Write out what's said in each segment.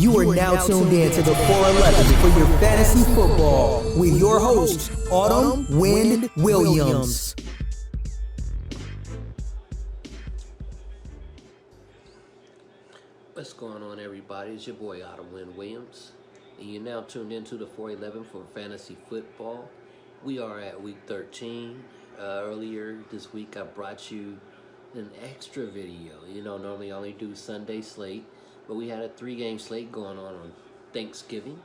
You are now tuned in to the 411 for your fantasy football with your host, Autumn Wind Williams. What's going on, everybody? It's your boy Autumn Wind Williams, and you're now tuned into the 411 for fantasy football. We are at week 13. Earlier this week, I brought you an extra video. Normally I only do Sunday slate, but we had a 3-game slate going on Thanksgiving.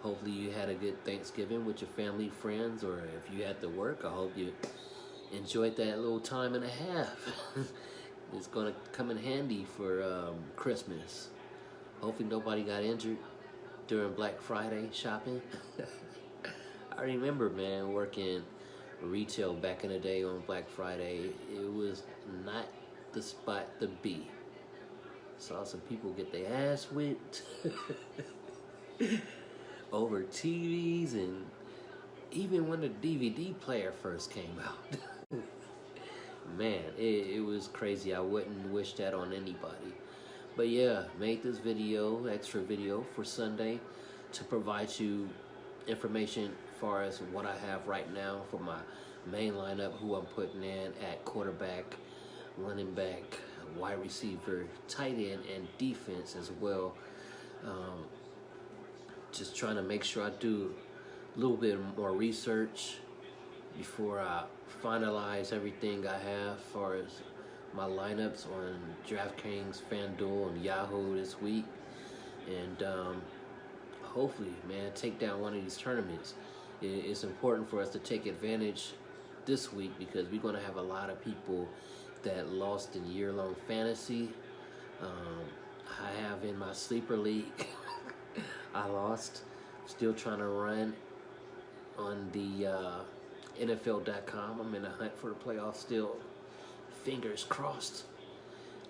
Hopefully you had a good Thanksgiving with your family, friends, or if you had to work, I hope you enjoyed that little time and a half. It's going to come in handy for Christmas. Hopefully nobody got injured during Black Friday shopping. I remember, man, working retail back in the day on Black Friday. It was not the spot to be. Saw some people get their ass whipped over TVs, and even when the DVD player first came out. Man, it was crazy. I wouldn't wish that on anybody. But yeah, made this extra video for Sunday to provide you information as far as what I have right now for my main lineup, who I'm putting in at quarterback, running back, wide receiver, tight end, and defense as well. Just trying to make sure I do a little bit more research before I finalize everything I have as far as my lineups on DraftKings, FanDuel, and Yahoo this week. And hopefully, man, take down one of these tournaments. It's important for us to take advantage this week because we're going to have a lot of people that lost in year-long fantasy. I have in my sleeper league, I lost. Still trying to run on the NFL.com. I'm in a hunt for the playoffs still. Fingers crossed.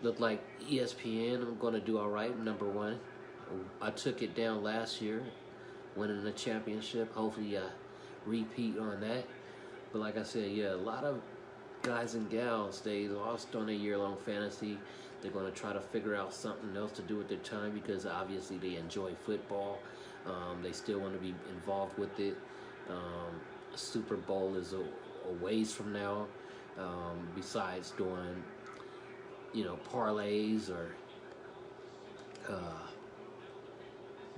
Look like ESPN, I'm going to do all right, number one. I took it down last year, winning the championship. Hopefully I repeat on that. But like I said, yeah, a lot of guys and gals, they lost on a year-long fantasy. They're going to try to figure out something else to do with their time because obviously they enjoy football. They still want to be involved with it. Super Bowl is a ways from now. Besides doing, parlays or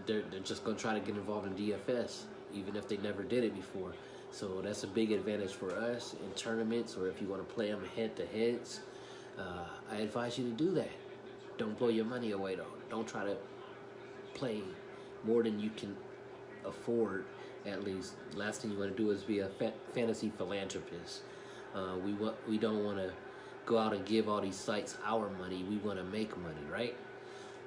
they're just going to try to get involved in DFS, even if they never did it before. So that's a big advantage for us in tournaments, or if you want to play them head-to-heads. I advise you to do that. Don't blow your money away, though. Don't try to play more than you can afford, at least. Last thing you want to do is be a fantasy philanthropist. We don't want to go out and give all these sites our money. We want to make money, right?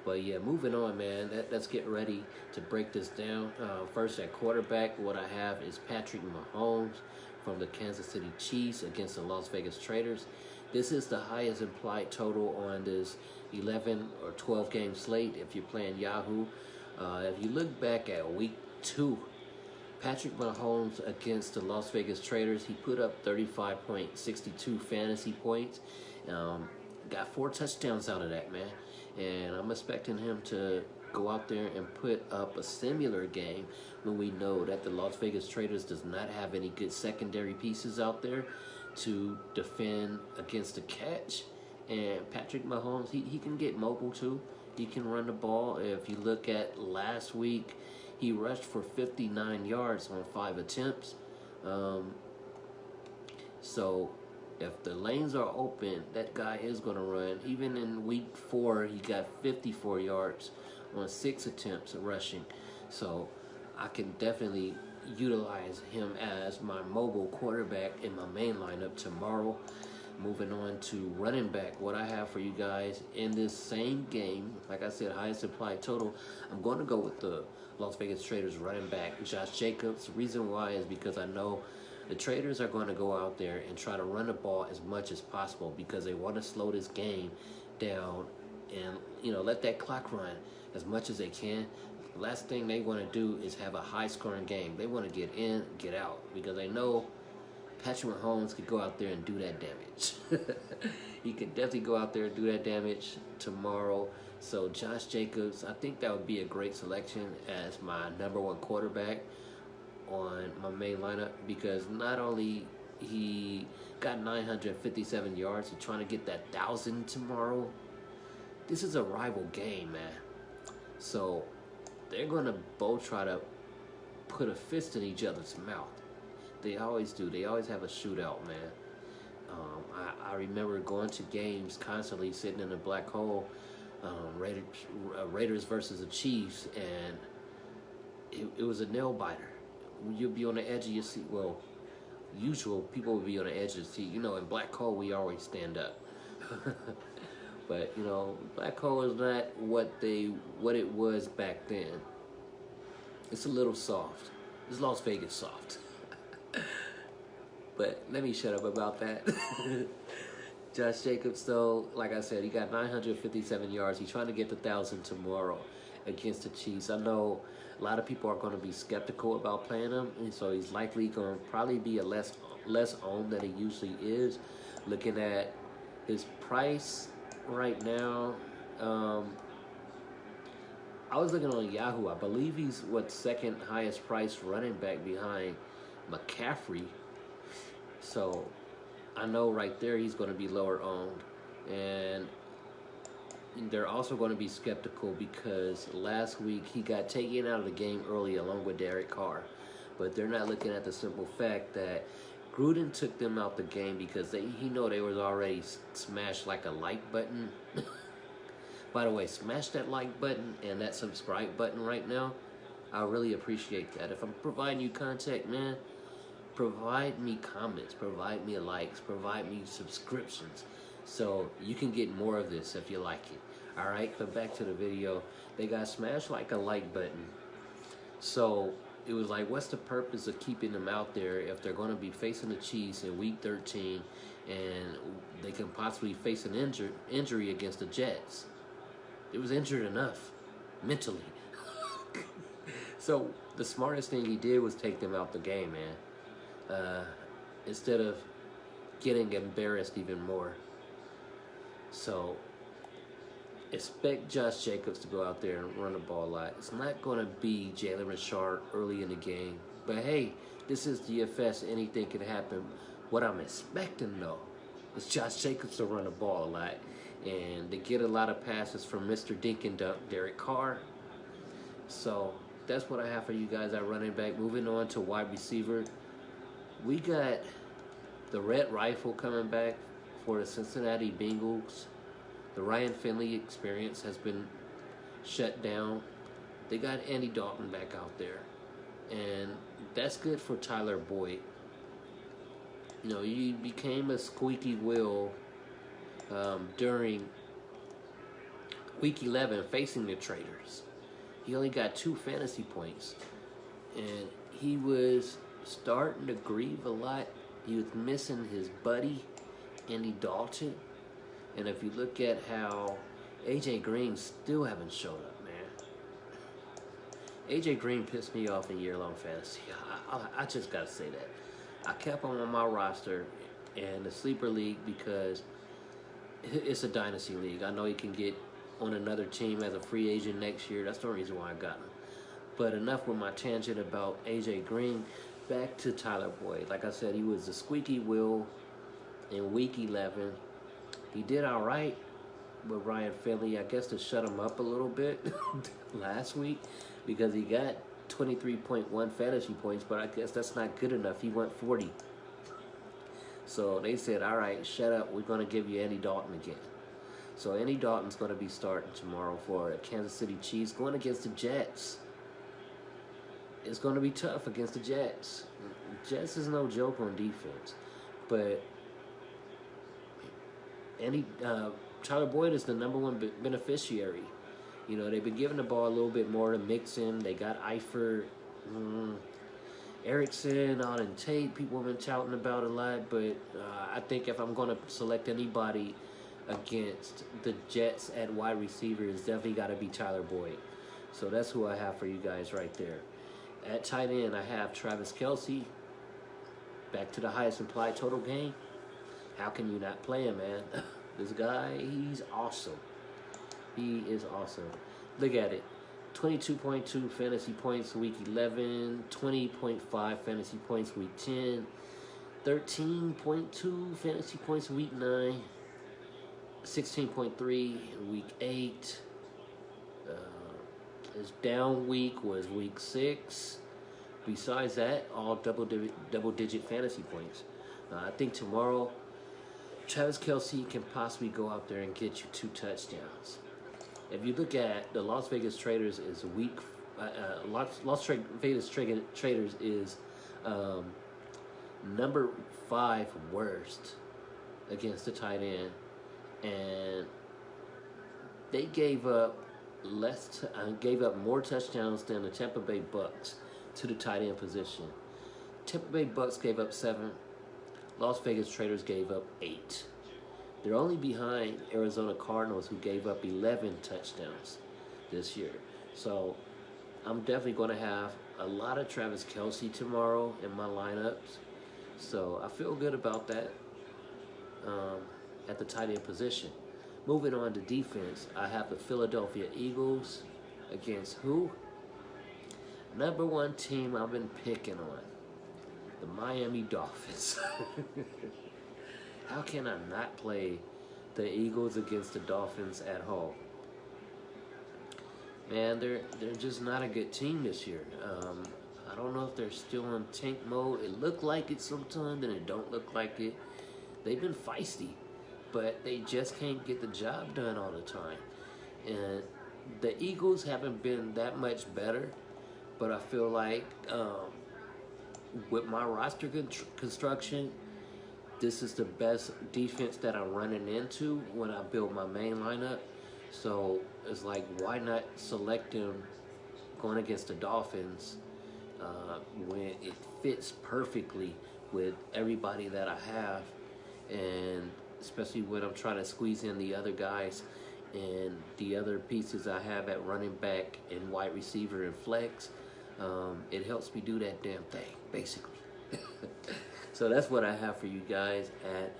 But yeah, moving on, man. Let's get ready to break this down. First, at quarterback, what I have is Patrick Mahomes from the Kansas City Chiefs against the Las Vegas Raiders. This is the highest implied total on this 11 or 12 game slate if you're playing Yahoo. If you look back at week 2, Patrick Mahomes against the Las Vegas Raiders, he put up 35.62 fantasy points. Got 4 touchdowns out of that, man. And I'm expecting him to go out there and put up a similar game when we know that the Las Vegas Raiders does not have any good secondary pieces out there to defend against the catch. And Patrick Mahomes, he can get mobile too. He can run the ball. If you look at last week, he rushed for 59 yards on 5 attempts. So if the lanes are open, that guy is going to run. Even in week 4, he got 54 yards on 6 attempts of rushing. So I can definitely utilize him as my mobile quarterback in my main lineup tomorrow. Moving on to running back, what I have for you guys in this same game, like I said, highest implied total, I'm going to go with the Las Vegas Raiders running back, Josh Jacobs. The reason why is because I know the Traders are going to go out there and try to run the ball as much as possible because they want to slow this game down and, let that clock run as much as they can. The last thing they want to do is have a high-scoring game. They want to get in, get out, because they know Patrick Mahomes could go out there and do that damage. he can definitely go out there and do that damage tomorrow. So Josh Jacobs, I think that would be a great selection as my #1 quarterback on my main lineup, because not only he got 957 yards, he's trying to get that 1,000 tomorrow. This is a rival game, man. So they're going to both try to put a fist in each other's mouth. They always do. They always have a shootout, man. I remember going to games constantly, sitting in a black hole, Raiders versus the Chiefs, and it was a nail biter. You'll be on the edge of your seat. Well, usual people would be on the edge of the seat. You know, in black hole, we always stand up. But, you know, black hole is not what it was back then. It's a little soft. It's Las Vegas soft. But let me shut up about that. Josh Jacobs, though, like I said, he got 957 yards. He's trying to get the 1,000 tomorrow against the Chiefs. I know a lot of people are going to be skeptical about playing him, and so he's likely going to probably be a less owned than he usually is. Looking at his price right now, I was looking on Yahoo. I believe he's second highest priced running back behind McCaffrey. So I know right there he's going to be lower owned. And they're also going to be skeptical because last week he got taken out of the game early along with Derek Carr. But they're not looking at the simple fact that Gruden took them out the game because he know they was already smashed like a like button. By the way, smash that like button and that subscribe button right now. I really appreciate that. If I'm providing you content, man, provide me comments, provide me likes, provide me subscriptions, so you can get more of this if you like it. All right, but back to the video. They got smashed like a like button. So it was like, what's the purpose of keeping them out there if they're going to be facing the Chiefs in Week 13 and they can possibly face an injury against the Jets? It was injured enough mentally. So the smartest thing he did was take them out the game, man. Instead of getting embarrassed even more. So expect Josh Jacobs to go out there and run the ball a lot. It's not going to be Jalen Richard early in the game. But hey, this is DFS. Anything can happen. What I'm expecting, though, is Josh Jacobs to run the ball a lot. And to get a lot of passes from Mr. Dink and Dunk, Derek Carr. So that's what I have for you guys at running back. Moving on to wide receiver. We got the Red Rifle coming back for the Cincinnati Bengals. The Ryan Finley experience has been shut down. They got Andy Dalton back out there. And that's good for Tyler Boyd. You know, he became a squeaky wheel during Week 11 facing the Traders. He only got 2 fantasy points. And he was starting to grieve a lot. He was missing his buddy, Andy Dalton. And if you look at how A.J. Green still haven't showed up, man. A.J. Green pissed me off in year-long fantasy. I just got to say that. I kept him on my roster in the Sleeper League because it's a dynasty league. I know he can get on another team as a free agent next year. That's the reason why I got him. But enough with my tangent about A.J. Green. Back to Tyler Boyd. Like I said, he was the squeaky wheel in Week 11. He did all right with Ryan Finley, I guess, to shut him up a little bit last week because he got 23.1 fantasy points, but I guess that's not good enough. He went 40. So they said, all right, shut up. We're going to give you Andy Dalton again. So Andy Dalton's going to be starting tomorrow for the Kansas City Chiefs going against the Jets. It's going to be tough against the Jets. Jets is no joke on defense. But Tyler Boyd is the #1 beneficiary. You know, they've been giving the ball a little bit more to Mixon. They got Eifert, Erickson, Auden Tate. People have been touting about a lot. But I think if I'm going to select anybody against the Jets at wide receiver, it's definitely got to be Tyler Boyd. So that's who I have for you guys right there. At tight end, I have Travis Kelce. Back to the highest implied total game. How can you not play him, man? This guy, he's awesome. He is awesome. Look at it. 22.2 fantasy points week 11, 20.5 fantasy points week 10, 13.2 fantasy points week 9, 16.3 week 8. His down week was week 6. Besides that, all double-digit fantasy points. I think tomorrow, Travis Kelce can possibly go out there and get you 2 touchdowns. If you look at the Las Vegas Traders is Las Vegas Traders is number 5 worst against the tight end, and they gave up more touchdowns than the Tampa Bay Bucks to the tight end position. Tampa Bay Bucks gave up 7. Las Vegas Traders gave up 8. They're only behind Arizona Cardinals, who gave up 11 touchdowns this year. So I'm definitely going to have a lot of Travis Kelce tomorrow in my lineups. So I feel good about that at the tight end position. Moving on to defense, I have the Philadelphia Eagles against who? Number 1 team I've been picking on, the Miami Dolphins. How can I not play the Eagles against the Dolphins at home? Man, they're just not a good team this year. I don't know if they're still in tank mode. It looked like it sometimes, and it don't look like it. They've been feisty, but they just can't get the job done all the time. And the Eagles haven't been that much better, but I feel like with my roster construction, this is the best defense that I'm running into when I build my main lineup. So it's like, why not select them going against the Dolphins when it fits perfectly with everybody that I have, and especially when I'm trying to squeeze in the other guys and the other pieces I have at running back and wide receiver and flex. It helps me do that damn thing, basically. So that's what I have for you guys. At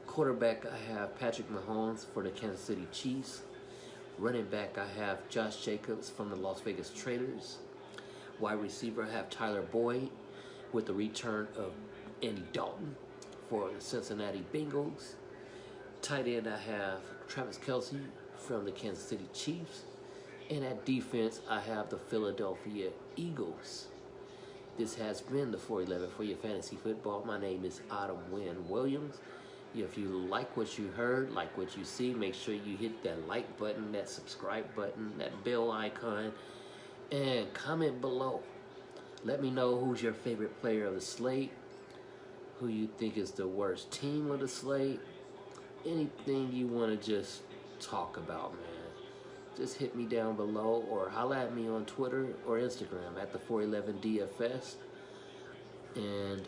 quarterback, I have Patrick Mahomes for the Kansas City Chiefs. Running back, I have Josh Jacobs from the Las Vegas Traders. Wide receiver, I have Tyler Boyd with the return of Andy Dalton for the Cincinnati Bengals. Tight end, I have Travis Kelce from the Kansas City Chiefs. And at defense, I have the Philadelphia Eagles. This has been the 411 for your fantasy football. My name is Autumn Wynn Williams. If you like what you heard, like what you see, make sure you hit that like button, that subscribe button, that bell icon, and comment below. Let me know who's your favorite player of the slate, who you think is the worst team of the slate, anything you want to just talk about, man. Just hit me down below or holla at me on Twitter or Instagram at the 411DFS. And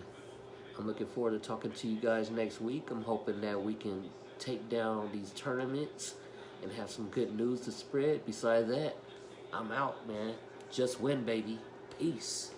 I'm looking forward to talking to you guys next week. I'm hoping that we can take down these tournaments and have some good news to spread. Besides that, I'm out, man. Just win, baby. Peace.